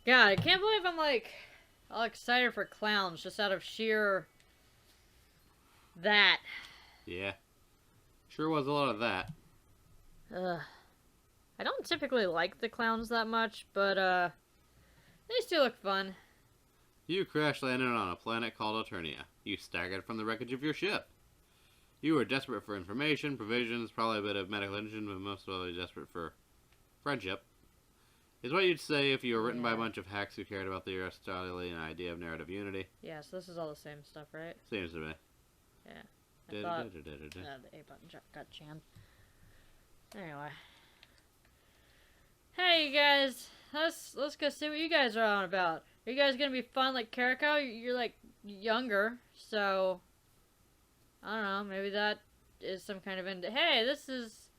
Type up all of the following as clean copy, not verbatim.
God, I can't believe I'm like all excited for clowns just out of sheer that. Yeah, sure was a lot of that. Ugh. I don't typically like the clowns that much, but they still look fun. You crash landed on a planet called Eternia. You staggered from the wreckage of your ship. You were desperate for information, provisions, probably a bit of medical attention, but most of all, desperate for friendship. Is what you'd say if you were written by a bunch of hacks who cared about the Aristotelian idea of narrative unity. Yeah, so this is all the same stuff, right? Seems to me. Yeah. I thought the A button got jammed. Anyway. Hey, you guys. Let's go see what you guys are on about. Are you guys gonna be fun like Kariko? You're like younger, so I don't know. Maybe that is some kind of Hey, this is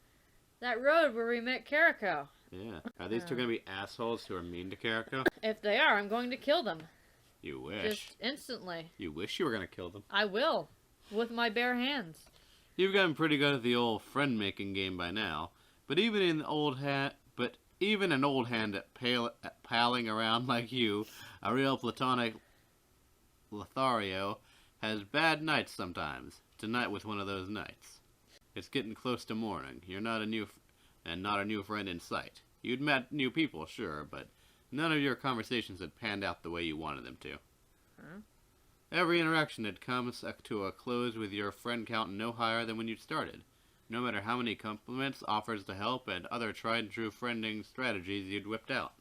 that road where we met Kariko. Yeah. Are these two going to be assholes who are mean to Kariko? If they are, I'm going to kill them. You wish. Just instantly. You wish you were going to kill them. I will. With my bare hands. You've gotten pretty good at the old friend-making game by now. But even an old hand at palling around like you, a real platonic Lothario, has bad nights sometimes. Tonight was one of those nights. It's getting close to morning. You're not a new friend in sight. You'd met new people, sure, but none of your conversations had panned out the way you wanted them to. Huh? Every interaction had come to a close with your friend count no higher than when you'd started. No matter how many compliments, offers to help, and other tried-and-true friending strategies you'd whipped out.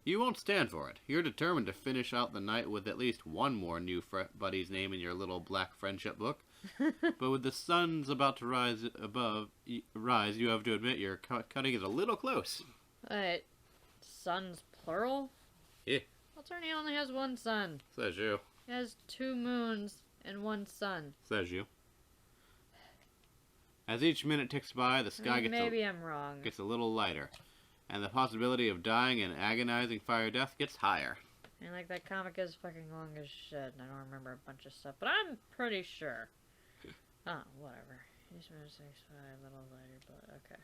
You won't stand for it. You're determined to finish out the night with at least one more new buddy's name in your little black friendship book. But with the sun's about to rise, you have to admit you're cutting it a little close. Wait, sun's plural? Yeah. Alternia only has one sun. Says you. It has 2 moons and 1 sun. Says you. As each minute ticks by, the sky I'm wrong. Gets a little lighter, and the possibility of dying an agonizing fire death gets higher. And like that comic is fucking long as shit, and I don't remember a bunch of stuff, but I'm pretty sure. Oh, whatever. Each minute 6 5 little later, but okay.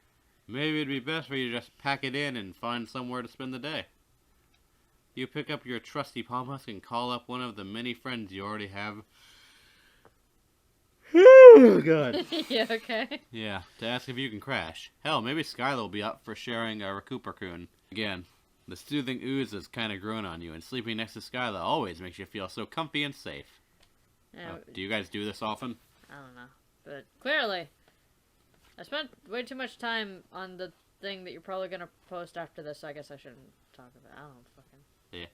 Maybe it'd be best for you to just pack it in and find somewhere to spend the day. You pick up your trusty palm husk and call up one of the many friends you already have. Oh, God. Yeah, okay. Yeah, to ask if you can crash. Hell, maybe Skylar will be up for sharing a Recuperacoon. Again, the soothing ooze has kind of grown on you, and sleeping next to Skylar always makes you feel so comfy and safe. Do you guys do this often? I don't know. But clearly, I spent way too much time on the thing that you're probably going to post after this, so I guess I shouldn't talk about it. I don't fucking... Yeah.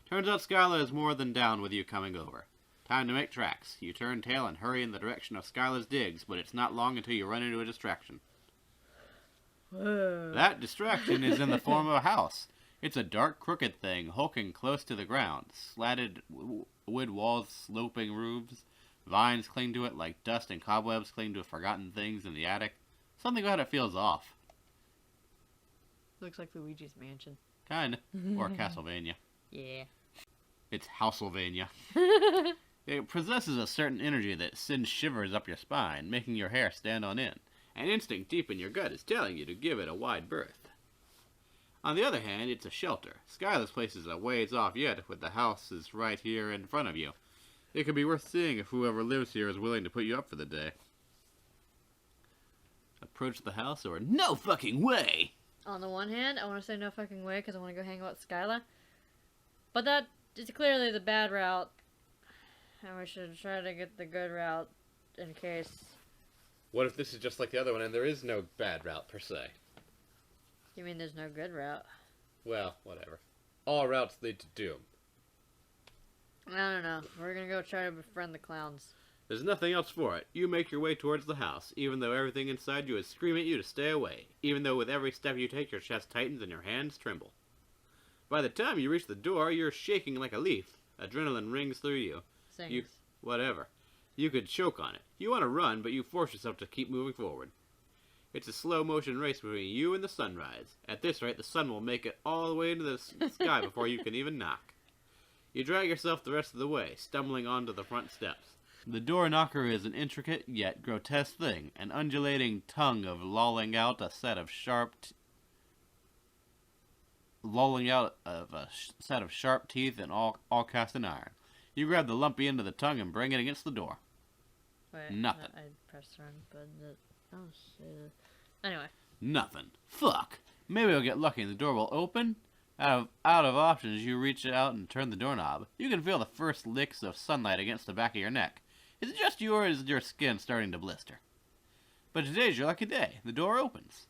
Turns out Skylar is more than down with you coming over. Time to make tracks. You turn tail and hurry in the direction of Skylar's digs, but it's not long until you run into a distraction. Whoa. That distraction is in the form of a house. It's a dark, crooked thing, hulking close to the ground. Slatted wood walls, sloping roofs. Vines cling to it like dust and cobwebs cling to forgotten things in the attic. Something about it feels off. Looks like Luigi's Mansion. Kinda. Or Castlevania. Yeah. It's Houselvania. It possesses a certain energy that sends shivers up your spine, making your hair stand on end. An instinct deep in your gut is telling you to give it a wide berth. On the other hand, it's a shelter. Skylar's place is a ways off yet, with the house is right here in front of you. It could be worth seeing if whoever lives here is willing to put you up for the day. Approach the house or no fucking way! On the one hand, I want to say no fucking way because I want to go hang out with Skylar. But that is clearly the bad route. And we should try to get the good route in case. What if this is just like the other one and there is no bad route per se? You mean there's no good route? Well, whatever. All routes lead to doom. I don't know. We're gonna go try to befriend the clowns. There's nothing else for it. You make your way towards the house, even though everything inside you is screaming at you to stay away. Even though with every step you take, your chest tightens and your hands tremble. By the time you reach the door, you're shaking like a leaf. Adrenaline rings through you. Sings. Whatever. You could choke on it. You want to run, but you force yourself to keep moving forward. It's a slow-motion race between you and the sunrise. At this rate, the sun will make it all the way into the sky before you can even knock. You drag yourself the rest of the way, stumbling onto the front steps. The door knocker is an intricate yet grotesque thing, an undulating tongue of lolling out a set of sharp lolling out of a set of sharp teeth and all cast in iron. You grab the lumpy end of the tongue and bring it against the door. Wait, Nothing. I pressed the wrong button. Oh shit. Anyway. Nothing. Fuck. Maybe I'll get lucky and the door will open. Out of options, you reach out and turn the doorknob. You can feel the first licks of sunlight against the back of your neck. Is it just you or is your skin starting to blister? But today's your lucky day. The door opens.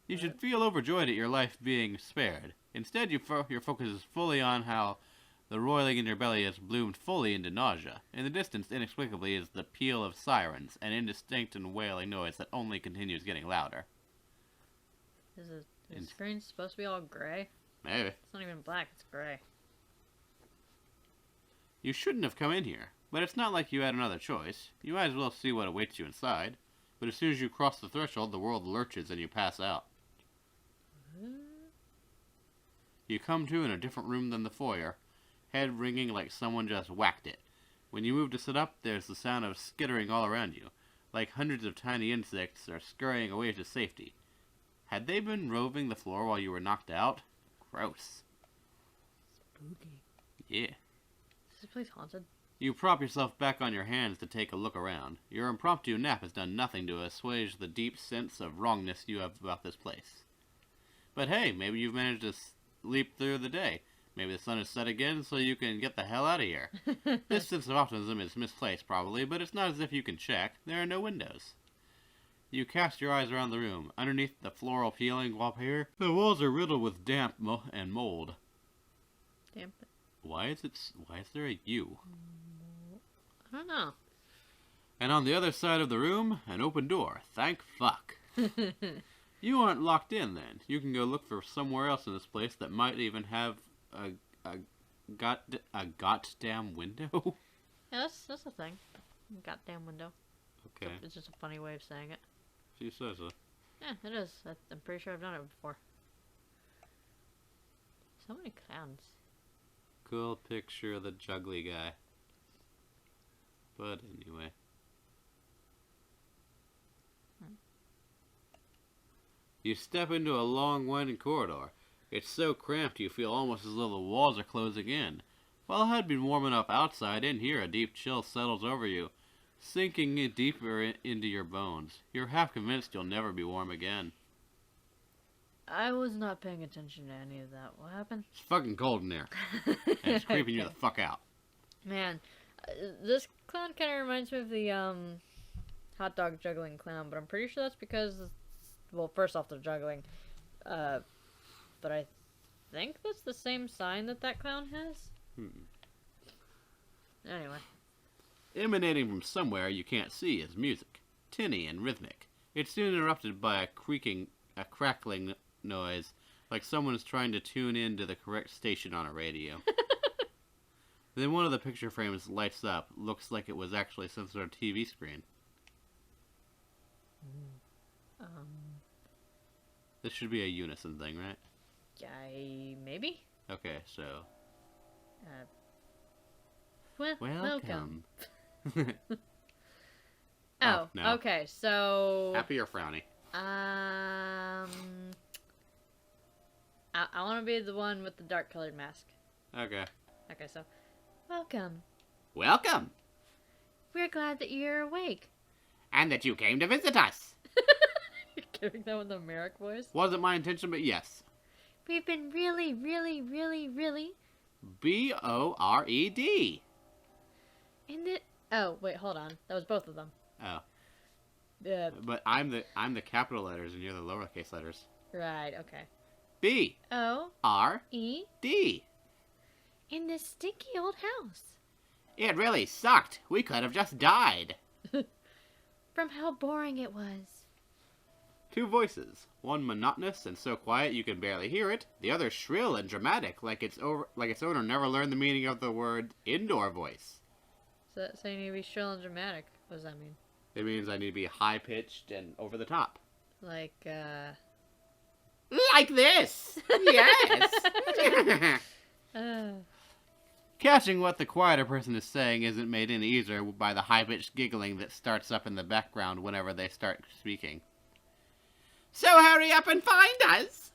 You should feel overjoyed at your life being spared. Instead, your focus is fully on how the roiling in your belly has bloomed fully into nausea. In the distance, inexplicably, is the peal of sirens, an indistinct and wailing noise that only continues getting louder. Is the screen supposed to be all gray? Maybe. It's not even black, it's gray. You shouldn't have come in here, but it's not like you had another choice. You might as well see what awaits you inside. But as soon as you cross the threshold, the world lurches and you pass out. You come to in a different room than the foyer, head ringing like someone just whacked it. When you move to sit up, there's the sound of skittering all around you, like hundreds of tiny insects are scurrying away to safety. Had they been roving the floor while you were knocked out? Gross. Spooky. Yeah. Is this place haunted? You prop yourself back on your hands to take a look around. Your impromptu nap has done nothing to assuage the deep sense of wrongness you have about this place. But hey, maybe you've managed to sleep through the day. Maybe the sun is set again so you can get the hell out of here. This sense of optimism is misplaced probably, but it's not as if you can check. There are no windows. You cast your eyes around the room. Underneath the floral peeling wallpaper, the walls are riddled with damp and mold. Damp. Why is there a U? I don't know. And on the other side of the room, an open door. Thank fuck. You aren't locked in then. You can go look for somewhere else in this place that might even have a goddamn window. Yeah, that's a thing. Goddamn window. Okay. It's just a funny way of saying it. She says so. Yeah, it is. I'm pretty sure I've done it before. So many clowns. Cool picture of the juggly guy. But anyway. You step into a long, winding corridor. It's so cramped you feel almost as though the walls are closing in. While it had been warm enough outside, in here a deep chill settles over you, sinking it deeper into your bones. You're half convinced you'll never be warm again. I was not paying attention to any of that. What happened? It's fucking cold in there. And it's creeping you the fuck out. Man, this clown kind of reminds me of the hot dog juggling clown, but I'm pretty sure that's because, well, first off, they're juggling. But I think that's the same sign that clown has. Anyway. Emanating from somewhere you can't see is music, tinny and rhythmic. It's soon interrupted by a crackling noise, like someone is trying to tune in to the correct station on a radio. Then one of the picture frames lights up, looks like it was actually some sort of TV screen. This should be a unison thing, right? Maybe? Okay, so... Welcome. Oh, no. Okay, so... Happy or frowny? I want to be the one with the dark colored mask. Okay. Okay, so... Welcome. Welcome! We're glad that you're awake. And that you came to visit us! You're giving that with the Merrick voice? Wasn't my intention, but yes. We've been really B-O-R-E-D. Oh, wait, hold on. That was both of them. Oh. But I'm the capital letters and you're the lowercase letters. Right, okay. B-O-R-E-D. In this stinky old house. It really sucked. We could have just died. From how boring it was. Two voices. One monotonous and so quiet you can barely hear it. The other shrill and dramatic, like its owner never learned the meaning of the word indoor voice. So you need to be shrill and dramatic. What does that mean? It means I need to be high-pitched and over the top. Like this! Yes! Catching what the quieter person is saying isn't made any easier by the high-pitched giggling that starts up in the background whenever they start speaking. So hurry up and find us!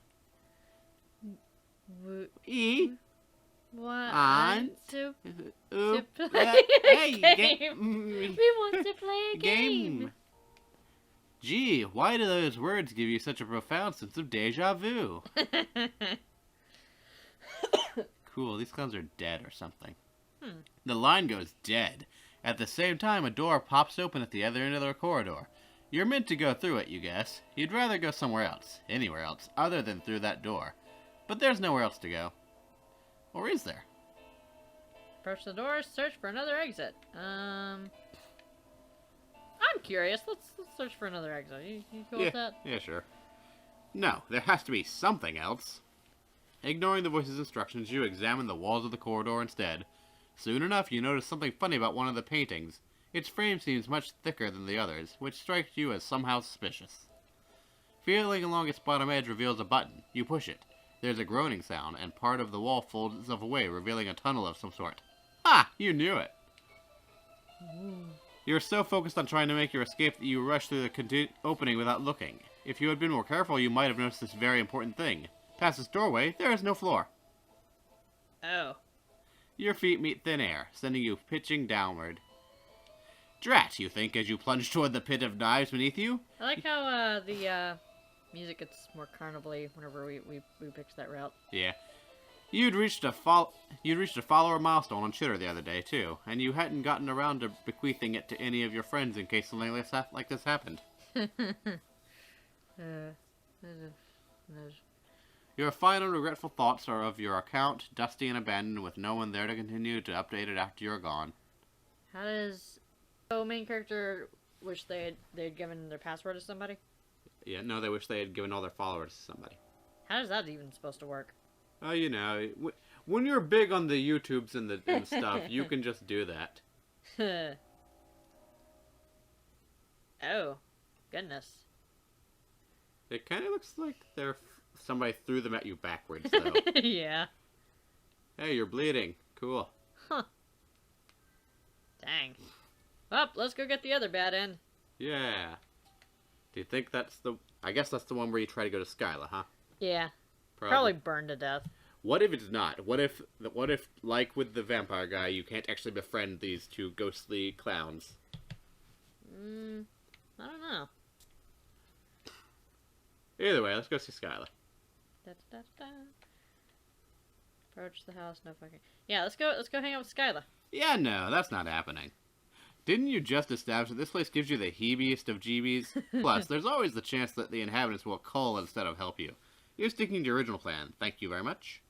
E want want to to play a hey game. We want to play a game. Gee, why do those words give you such a profound sense of deja vu? Cool, these clowns are dead or something. The line goes dead. At the same time, a door pops open at the other end of the corridor. You're meant to go through it, you guess. You'd rather go somewhere else, anywhere else, other than through that door. But there's nowhere else to go. Or is there? Approach the door, search for another exit. I'm curious. Let's search for another exit. You cool with that? Yeah, sure. No, there has to be something else. Ignoring the voice's instructions, you examine the walls of the corridor instead. Soon enough, you notice something funny about one of the paintings. Its frame seems much thicker than the others, which strikes you as somehow suspicious. Feeling along its bottom edge reveals a button. You push it. There's a groaning sound, and part of the wall folds itself away, revealing a tunnel of some sort. Ha! You knew it! You're so focused on trying to make your escape that you rush through the opening without looking. If you had been more careful, you might have noticed this very important thing. Past this doorway, there is no floor. Oh. Your feet meet thin air, sending you pitching downward. Drat, you think, as you plunge toward the pit of knives beneath you? I like how the music gets more carnival-y whenever we pitch that route. Yeah. You'd reached a follower milestone on Chitter the other day, too, and you hadn't gotten around to bequeathing it to any of your friends in case something like this happened. Your final regretful thoughts are of your account, dusty and abandoned, with no one there to continue to update it after you're gone. How does the main character wish they'd given their password to somebody? Yeah, no, they wish they had given all their followers to somebody. How is that even supposed to work? Oh, you know, when you're big on the YouTubes and stuff, you can just do that. Oh, goodness. It kind of looks like somebody threw them at you backwards, though. Yeah. Hey, you're bleeding. Cool. Huh. Dang. Well, let's go get the other bad end. Yeah. Do you think that's I guess that's the one where you try to go to Skyla, huh? Yeah. Probably burned to death. What if it's not? What if, like with the vampire guy, you can't actually befriend these two ghostly clowns? I don't know. Either way, let's go see Skyla. Approach the house, no fucking... Yeah, let's go hang out with Skyla. Yeah, no, that's not happening. Didn't you just establish that this place gives you the heebiest of jeebies? Plus, there's always the chance that the inhabitants will cull instead of help you. You're sticking to your original plan. Thank you very much.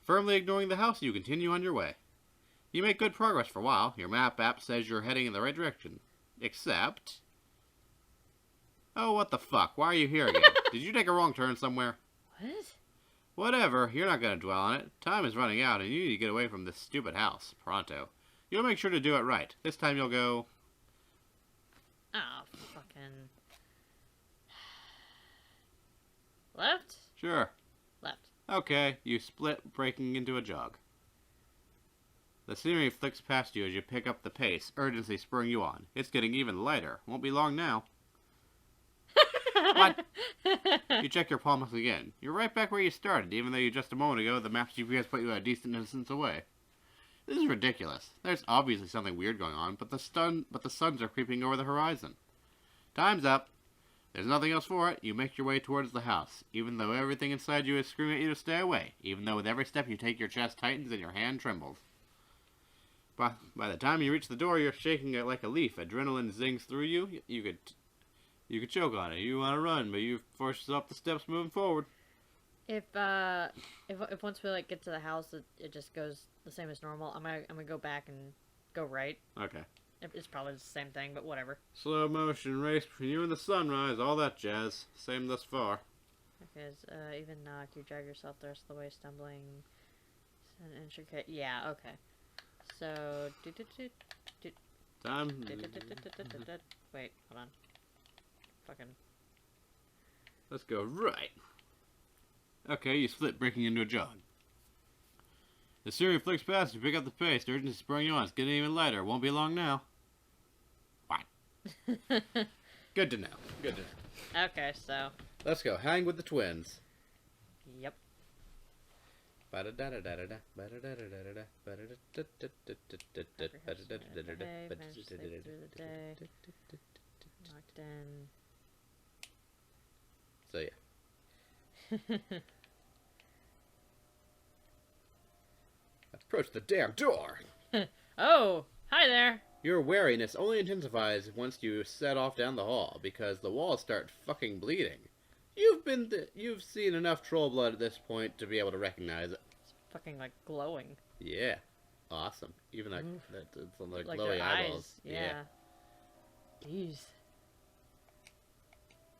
Firmly ignoring the house, you continue on your way. You make good progress for a while. Your map app says you're heading in the right direction. Except... Oh, what the fuck? Why are you here again? Did you take a wrong turn somewhere? What? Whatever. You're not going to dwell on it. Time is running out, and you need to get away from this stupid house. Pronto. You'll make sure to do it right. This time you'll go... Oh, fucking... Left? Sure. Left. Okay, you split, breaking into a jog. The scenery flicks past you as you pick up the pace, urgency spurring you on. It's getting even lighter. Won't be long now. What? You check your palms again. You're right back where you started, even though just a moment ago the map's GPS put you a decent distance away. This is ridiculous. There's obviously something weird going on, but the suns are creeping over the horizon. Time's up. There's nothing else for it. You make your way towards the house, even though everything inside you is screaming at you to stay away, even though with every step you take your chest tightens and your hand trembles. By the time you reach the door, you're shaking it like a leaf. Adrenaline zings through you. You could choke on it. You want to run, but you force yourself up the steps moving forward. If once we get to the house, it just goes the same as normal. I'm gonna go back and go right. Okay. It's probably the same thing, but whatever. Slow motion race between you and the sunrise, all that jazz. Same thus far. Because even knocked, you drag yourself the rest of the way, stumbling. It's an intricate. Yeah. Okay. So. Time. Wait. Hold on. Fucking. Let's go right. Okay, you split, breaking into a jog. The scenery flicks past you, pick up the pace. The urgency spurring you on. It's getting even lighter. Won't be long now. What? Good to know. Good to know. Okay, so. Let's go. Hang with the twins. Yep. Locked in. So yeah. Approach the damn door. Oh, hi there. Your wariness only intensifies once you set off down the hall, because the walls start fucking bleeding. You've seen enough troll blood at this point to be able to recognize it. It's fucking like glowing. Yeah, awesome. Even like it's like Like glowy their eyeballs. eyes. Yeah. Jeez.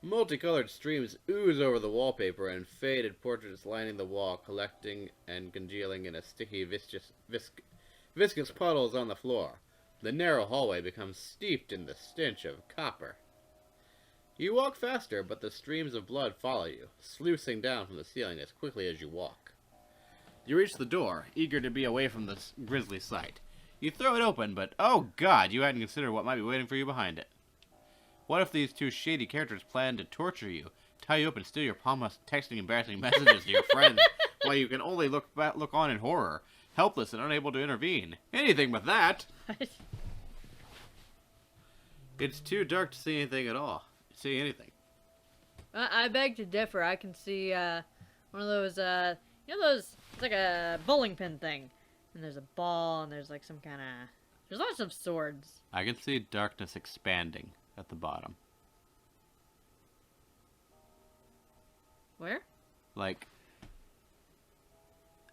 Multicolored streams ooze over the wallpaper, and faded portraits lining the wall, collecting and congealing in a sticky, viscous puddles on the floor. The narrow hallway becomes steeped in the stench of copper. You walk faster, but the streams of blood follow you, sluicing down from the ceiling as quickly as you walk. You reach the door, eager to be away from this grisly sight. You throw it open, but oh god, you hadn't considered what might be waiting for you behind it. What if these two shady characters plan to torture you, tie you up and steal your promised texting embarrassing messages to your friends, while you can only look on in horror, helpless and unable to intervene? Anything but that! It's too dark to see anything at all. See anything. I beg to differ. I can see one of those, those, it's like a bowling pin thing. And there's a ball, and there's like some kind of, there's lots of swords. I can see darkness expanding at the bottom. Where? Like,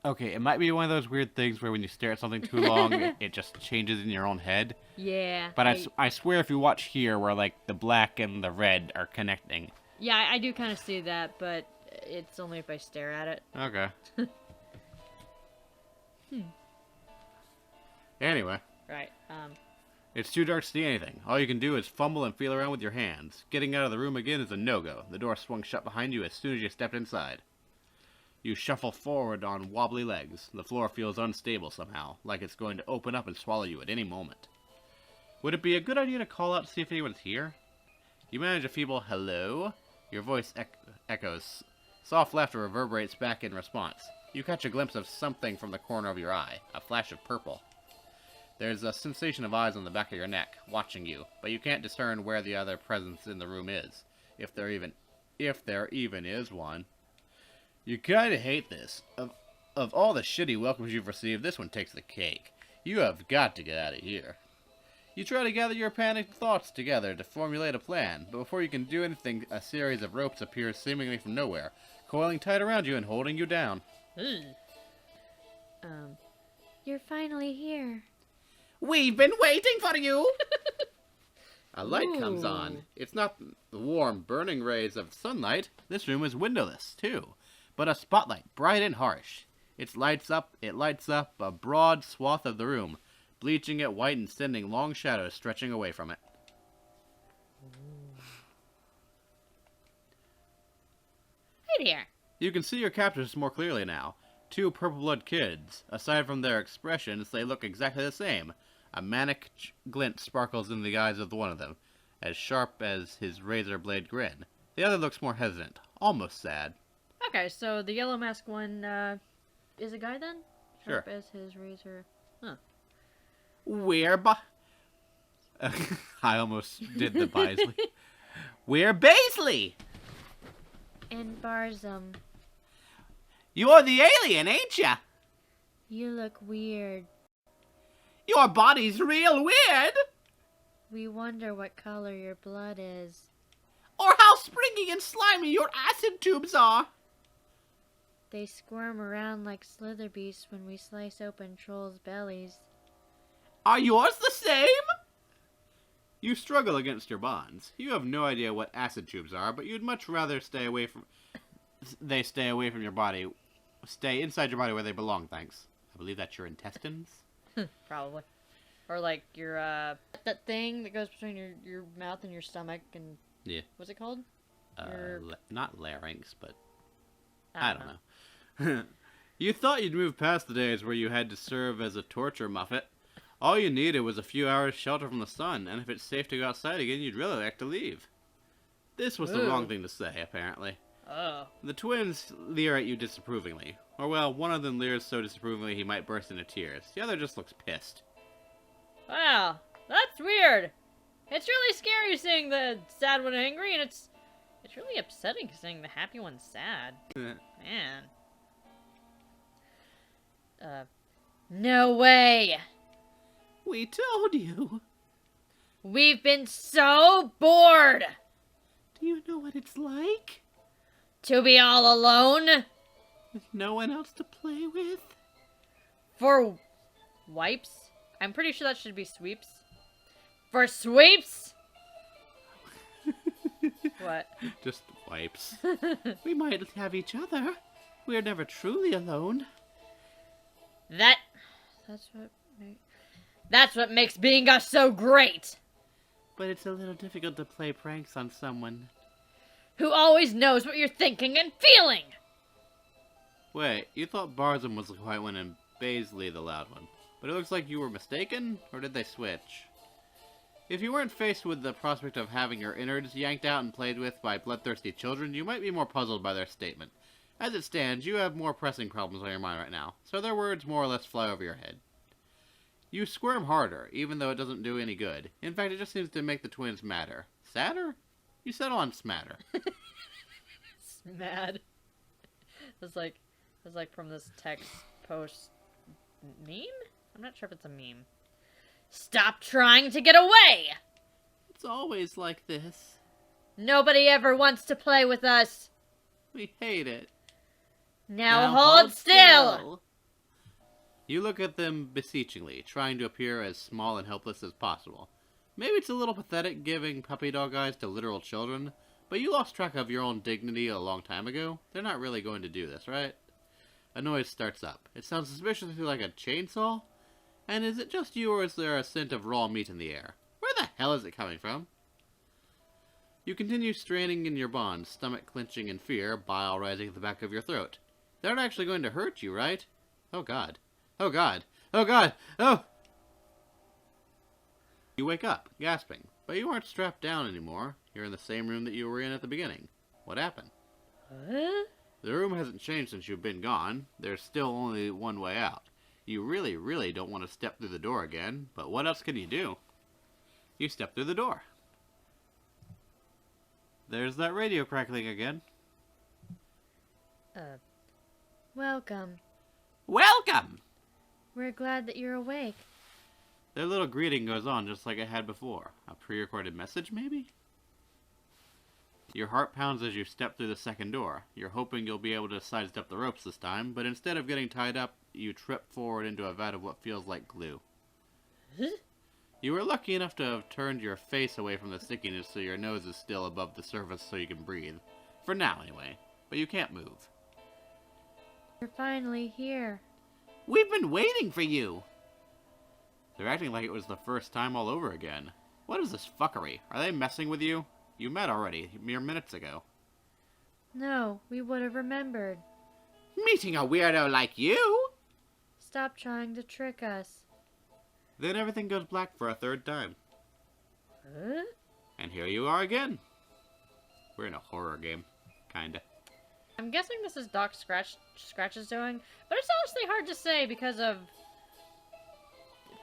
okay, it might be one of those weird things where when you stare at something too long, it just changes in your own head. Yeah. But I swear if you watch here where, like, the black and the red are connecting. Yeah, I do kind of see that, but it's only if I stare at it. Okay. Anyway. Right, It's too dark to see anything. All you can do is fumble and feel around with your hands. Getting out of the room again is a no-go. The door swung shut behind you as soon as you stepped inside. You shuffle forward on wobbly legs. The floor feels unstable somehow, like it's going to open up and swallow you at any moment. Would it be a good idea to call out to see if anyone's here? You manage a feeble hello. Your voice echoes. Soft laughter reverberates back in response. You catch a glimpse of something from the corner of your eye, a flash of purple. There's a sensation of eyes on the back of your neck, watching you, but you can't discern where the other presence in the room is, if there even is one. You kinda hate this. Of all the shitty welcomes you've received, this one takes the cake. You have got to get out of here. You try to gather your panicked thoughts together to formulate a plan, but before you can do anything, a series of ropes appears seemingly from nowhere, coiling tight around you and holding you down. You're finally here. We've been waiting for you! A light comes Ooh. on. It's not the warm, burning rays of sunlight. This room is windowless, too, but a spotlight, bright and harsh. It lights up a broad swath of the room, bleaching it white and sending long shadows stretching away from it. Hey there. You can see your captors more clearly now. Two purple-blood kids. Aside from their expressions, they look exactly the same. A manic glint sparkles in the eyes of one of them, as sharp as his razor blade grin. The other looks more hesitant, almost sad. Okay, so the yellow mask one, is a guy then? Sure. Sharp as his razor. Huh. I almost did the Bisley. We're Baisley! And Barzum. You're the alien, ain't ya? You look weird. Your body's real weird! We wonder what color your blood is. Or how springy and slimy your acid tubes are. They squirm around like slither beasts when we slice open trolls' bellies. Are yours the same? You struggle against your bonds. You have no idea what acid tubes are, but you'd much rather stay away from your body. Stay inside your body where they belong, thanks. I believe that's your intestines? Probably. Or like your, that thing that goes between your mouth and your stomach and... Yeah. What's it called? Not larynx, but... I don't know. You thought you'd move past the days where you had to serve as a torture muppet. All you needed was a few hours shelter from the sun, and if it's safe to go outside again, you'd really like to leave. This was the wrong thing to say, apparently. Oh. The twins leer at you disapprovingly. Or, well, one of them leers so disapprovingly he might burst into tears. The other just looks pissed. Wow, that's weird. It's really scary seeing the sad one angry, and it's really upsetting seeing the happy one sad. Man. No way. We told you. We've been so bored. Do you know what it's like? To be all alone? With no one else to play with? For wipes? I'm pretty sure that should be sweeps. For sweeps? What? Just wipes. We might have each other. We're never truly alone. That's what makes being us so great. But it's a little difficult to play pranks on someone. Who always knows what you're thinking and feeling. Wait, you thought Barzum was the quiet one and Baisley the loud one. But it looks like you were mistaken? Or did they switch? If you weren't faced with the prospect of having your innards yanked out and played with by bloodthirsty children, you might be more puzzled by their statement. As it stands, you have more pressing problems on your mind right now, so their words more or less fly over your head. You squirm harder, even though it doesn't do any good. In fact, it just seems to make the twins madder. Sadder? You settle on smatter. Mad. It's like from this text post meme? I'm not sure if it's a meme. Stop trying to get away! It's always like this. Nobody ever wants to play with us. We hate it. Now hold still! You look at them beseechingly, trying to appear as small and helpless as possible. Maybe it's a little pathetic giving puppy dog eyes to literal children, but you lost track of your own dignity a long time ago. They're not really going to do this, right? A noise starts up. It sounds suspiciously like a chainsaw. And is it just you, or is there a scent of raw meat in the air? Where the hell is it coming from? You continue straining in your bonds, stomach clenching in fear, bile rising at the back of your throat. They're not actually going to hurt you, right? Oh god. Oh god. Oh god. Oh! You wake up, gasping. But you aren't strapped down anymore. You're in the same room that you were in at the beginning. What happened? Huh? The room hasn't changed since you've been gone. There's still only one way out. You really, really don't want to step through the door again, but what else can you do? You step through the door. There's that radio crackling again. Welcome. Welcome! We're glad that you're awake. Their little greeting goes on just like it had before. A pre-recorded message, maybe? Your heart pounds as you step through the second door. You're hoping you'll be able to sidestep the ropes this time, but instead of getting tied up, you trip forward into a vat of what feels like glue. Huh? You were lucky enough to have turned your face away from the stickiness so your nose is still above the surface so you can breathe. For now, anyway. But you can't move. You're finally here. We've been waiting for you! They're acting like it was the first time all over again. What is this fuckery? Are they messing with you? You met already, mere minutes ago. No, we would have remembered. Meeting a weirdo like you? Stop trying to trick us. Then everything goes black for a third time. Huh? And here you are again. We're in a horror game. Kinda. I'm guessing this is Doc Scratch's doing, but it's honestly hard to say because of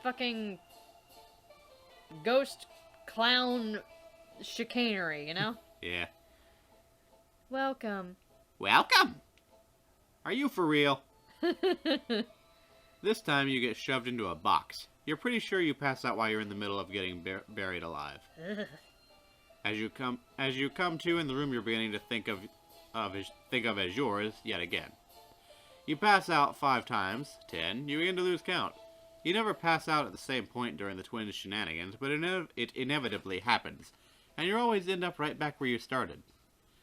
fucking ghost clown chicanery, you know? Yeah. Welcome. Welcome! Are you for real? This time you get shoved into a box. You're pretty sure you pass out while you're in the middle of getting buried alive. Ugh. As you come to in the room you're beginning to think of as yours yet again. You pass out 5 times, 10, you begin to lose count. You never pass out at the same point during the twins' shenanigans, but it inevitably happens, and you always end up right back where you started.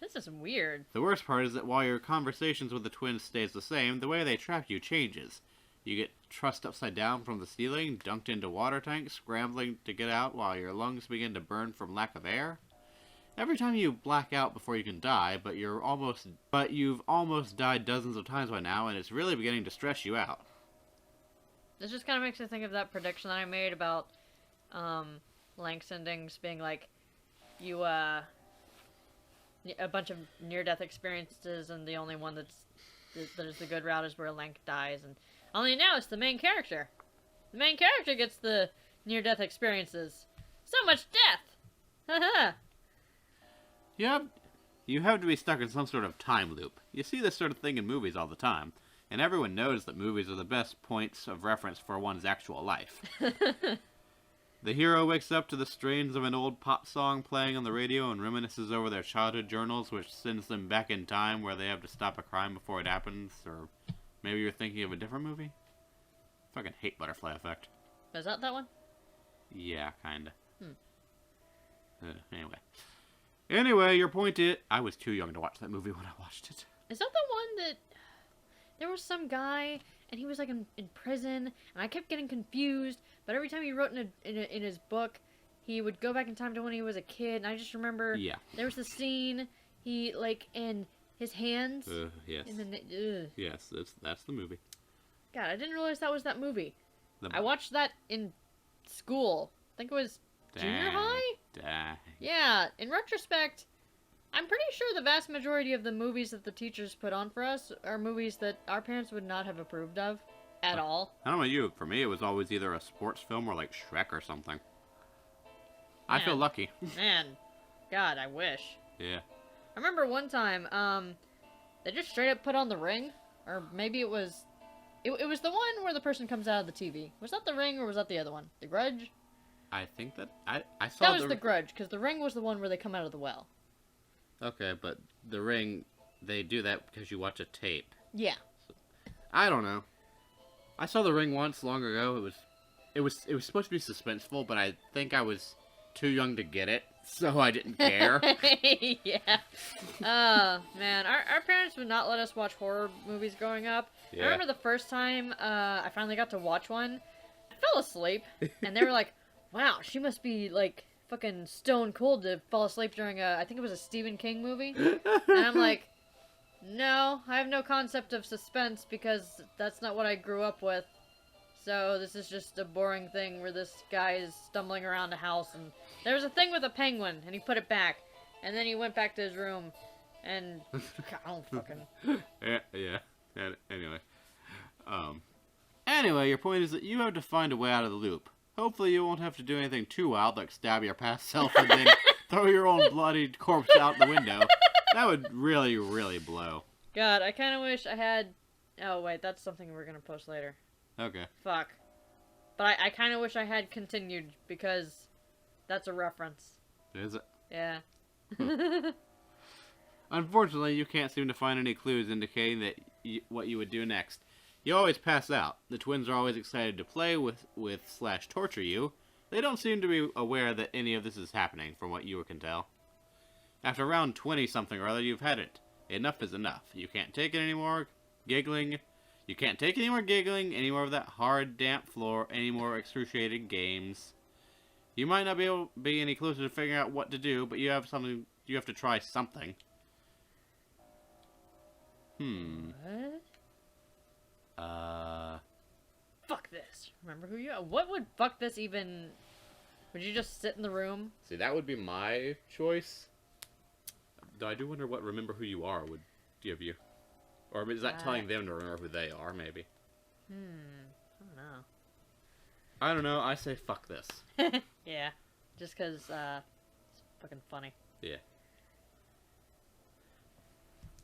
This is weird. The worst part is that while your conversations with the twins stays the same, the way they trap you changes. You get trussed upside down from the ceiling, dunked into water tanks, scrambling to get out while your lungs begin to burn from lack of air. Every time you black out before you can die, but you've almost died dozens of times by now, and it's really beginning to stress you out. This just kind of makes me think of that prediction that I made about Lanx endings being like, a bunch of near-death experiences, and the only one that's there's the good route is where Link dies, and only now it's the main character. The main character gets the near-death experiences. So much death! Haha! You have to be stuck in some sort of time loop. You see this sort of thing in movies all the time, and everyone knows that movies are the best points of reference for one's actual life. The hero wakes up to the strains of an old pop song playing on the radio and reminisces over their childhood journals, which sends them back in time where they have to stop a crime before it happens, or maybe you're thinking of a different movie? Fucking hate Butterfly Effect. Is that one? Yeah, kinda. Anyway, your point is... I was too young to watch that movie when I watched it. Is that the one that... There was some guy, and he was, like, in prison, and I kept getting confused, but every time he wrote in his book, he would go back in time to when he was a kid, and I just remember... Yeah. There was the scene, he, like, in his hands... Yes. Yes, that's the movie. God, I didn't realize that was that movie. The... I watched that in school. I think it was junior high? Dang. Yeah, in retrospect... I'm pretty sure the vast majority of the movies that the teachers put on for us are movies that our parents would not have approved of at all. I don't know about you. For me, it was always either a sports film or like Shrek or something. I feel lucky. Man, God, I wish. Yeah. I remember one time, they just straight up put on The Ring, or maybe it was the one where the person comes out of the TV. Was that The Ring or was that the other one? The Grudge? I think that I saw that was The Grudge, because The Ring was the one where they come out of the well. Okay, but The Ring, they do that because you watch a tape. Yeah. So, I don't know. I saw The Ring once long ago. It was supposed to be suspenseful, but I think I was too young to get it, so I didn't care. Yeah. Oh, man. Our parents would not let us watch horror movies growing up. Yeah. I remember the first time I finally got to watch one, I fell asleep, and they were like, wow, she must be, like... fucking stone cold to fall asleep during I think it was a Stephen King movie. And I'm like, no, I have no concept of suspense because that's not what I grew up with. So this is just a boring thing where this guy is stumbling around a house and there was a thing with a penguin and he put it back and then he went back to his room and I don't fucking... Yeah. Anyway, your point is that you have to find a way out of the loop. Hopefully you won't have to do anything too wild, like stab your past self and then throw your own bloodied corpse out the window. That would really, really blow. God, I kind of wish I had... Oh, wait, that's something we're going to post later. Okay. Fuck. But I kind of wish I had continued, because that's a reference. Is it? Yeah. Unfortunately, you can't seem to find any clues indicating that what you would do next. You always pass out. The twins are always excited to play with/torture you. They don't seem to be aware that any of this is happening, from what you can tell. After around 20-something or other, you've had it. Enough is enough. You can't take it anymore. Giggling. You can't take any more giggling, any more of that hard, damp floor, any more excruciating games. You might not be able to be any closer to figuring out what to do, but you have to try something. What? Fuck this. Remember who you are? What would fuck this even... Would you just sit in the room? See, that would be my choice. Though I do wonder what remember who you are would give you. Or is that telling them to remember who they are, maybe? I don't know. I don't know. I say fuck this. Yeah. Just because, it's fucking funny. Yeah.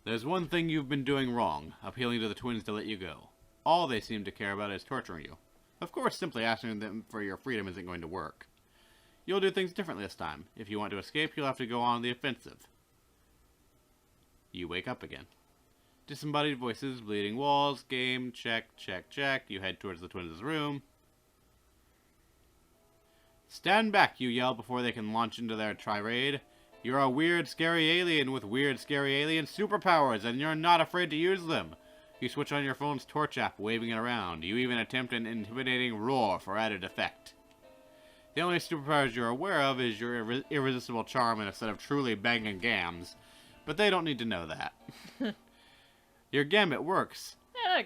There's one thing you've been doing wrong, appealing to the twins to let you go. All they seem to care about is torturing you. Of course, simply asking them for your freedom isn't going to work. You'll do things differently this time. If you want to escape, you'll have to go on the offensive. You wake up again. Disembodied voices, bleeding walls, game, check. You head towards the twins' room. Stand back, you yell before they can launch into their tirade. You're a weird, scary alien with weird, scary alien superpowers, and you're not afraid to use them. You switch on your phone's torch app, waving it around. You even attempt an intimidating roar for added effect. The only superpowers you're aware of is your irresistible charm and a set of truly banging gams, but they don't need to know that. Your gambit works. Yeah,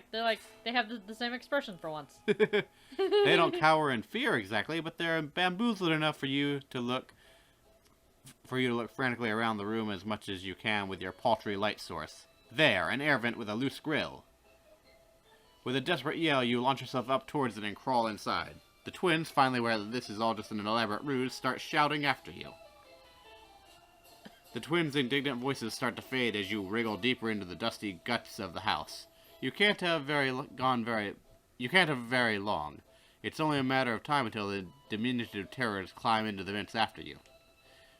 they have the same expression for once. They don't cower in fear exactly, but they're bamboozled enough for you to look frantically around the room as much as you can with your paltry light source. There, an air vent with a loose grill. With a desperate yell, you launch yourself up towards it and crawl inside. The twins, finally aware that this is all just an elaborate ruse, start shouting after you. The twins' indignant voices start to fade as you wriggle deeper into the dusty guts of the house. You can't have very long. It's only a matter of time until the diminutive terrors climb into the vents after you.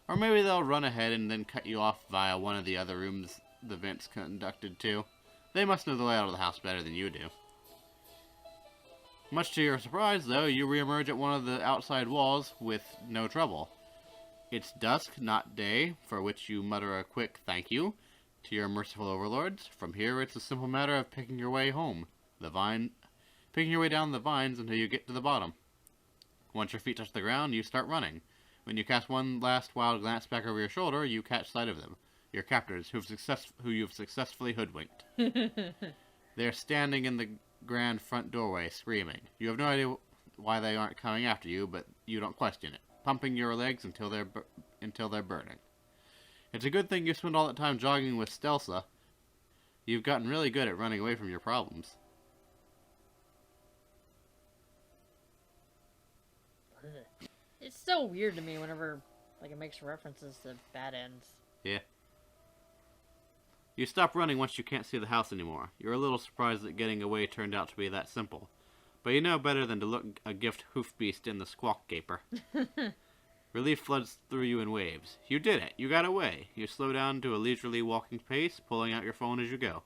Or maybe they'll run ahead and then cut you off via one of the other rooms the vents conducted to. They must know the layout of the house better than you do. Much to your surprise, though, you reemerge at one of the outside walls with no trouble. It's dusk, not day, for which you mutter a quick thank you to your merciful overlords. From here, it's a simple matter of picking your way home. Picking your way down the vines until you get to the bottom. Once your feet touch the ground, you start running. When you cast one last wild glance back over your shoulder, you catch sight of them. Your captors, who you've successfully hoodwinked. They're standing in the grand front doorway, screaming. You have no idea why they aren't coming after you, but you don't question it, pumping your legs until they're burning. It's a good thing you spend all that time jogging with Stelsa. You've gotten really good at running away from your problems. It's so weird to me whenever it makes references to bad ends. Yeah. You stop running once you can't see the house anymore. You're a little surprised that getting away turned out to be that simple. But you know better than to look a gift hoofbeast in the squawk gaper. Relief floods through you in waves. You did it. You got away. You slow down to a leisurely walking pace, pulling out your phone as you go.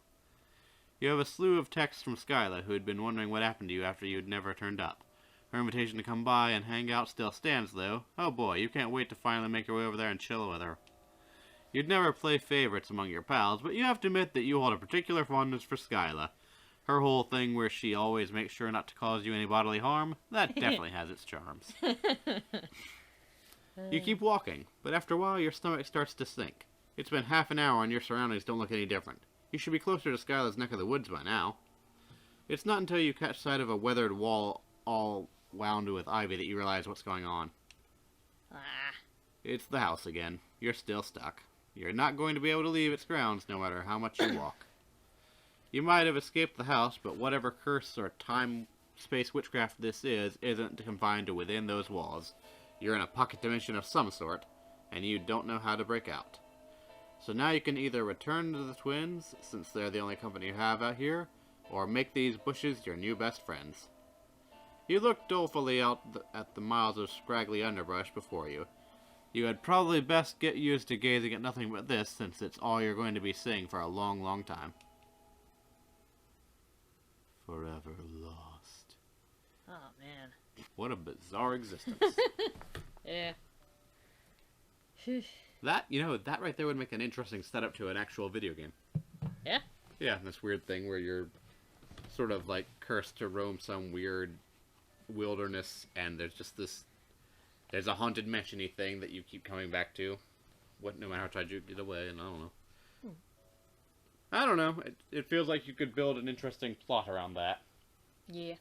You have a slew of texts from Skyla, who had been wondering what happened to you after you'd never turned up. Her invitation to come by and hang out still stands, though. Oh boy, you can't wait to finally make your way over there and chill with her. You'd never play favorites among your pals, but you have to admit that you hold a particular fondness for Skyla. Her whole thing where she always makes sure not to cause you any bodily harm, that definitely has its charms. You keep walking, but after a while your stomach starts to sink. It's been half an hour and your surroundings don't look any different. You should be closer to Skyla's neck of the woods by now. It's not until you catch sight of a weathered wall all wound with ivy that you realize what's going on. It's the house again. You're still stuck. You're not going to be able to leave its grounds no matter how much you walk. You might have escaped the house, but whatever curse or time-space witchcraft this isn't confined to within those walls. You're in a pocket dimension of some sort, and you don't know how to break out. So now you can either return to the twins, since they're the only company you have out here, or make these bushes your new best friends. You look dolefully out at the miles of scraggly underbrush before you. You had probably best get used to gazing at nothing but this, since it's all you're going to be seeing for a long, long time. Forever lost. Oh, man. What a bizarre existence. Yeah. That right there would make an interesting setup to an actual video game. Yeah? Yeah, this weird thing where you're sort of cursed to roam some weird wilderness, and there's a haunted mansion-y thing that you keep coming back to. No matter how hard you get away, and I don't know. I don't know. It feels like you could build an interesting plot around that. Yeah.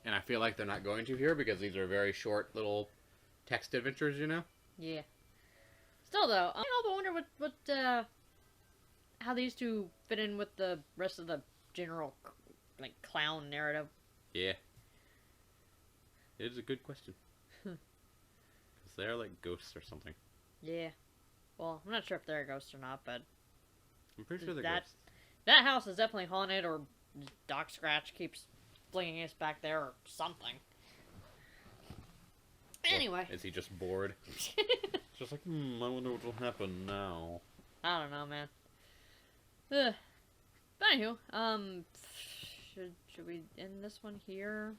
And I feel like they're not going to here, because these are very short little text adventures, you know? Yeah. Still, though, I wonder what how these two fit in with the rest of the general, clown narrative. Yeah. It is a good question. Because they're like ghosts or something. Yeah. Well, I'm not sure if they're a ghost or not, but I'm pretty sure they're ghosts. That house is definitely haunted, or Doc Scratch keeps flinging us back there, or something. Anyway. Is he just bored? Just like, I wonder what will happen now. I don't know, man. Ugh. But anywho, should we end this one here?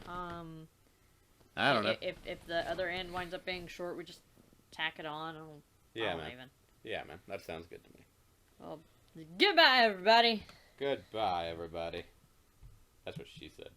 I don't know. If the other end winds up being short, we just tack it on. Yeah, man. Yeah, man. That sounds good to me. Well, goodbye, everybody. Goodbye, everybody. That's what she said.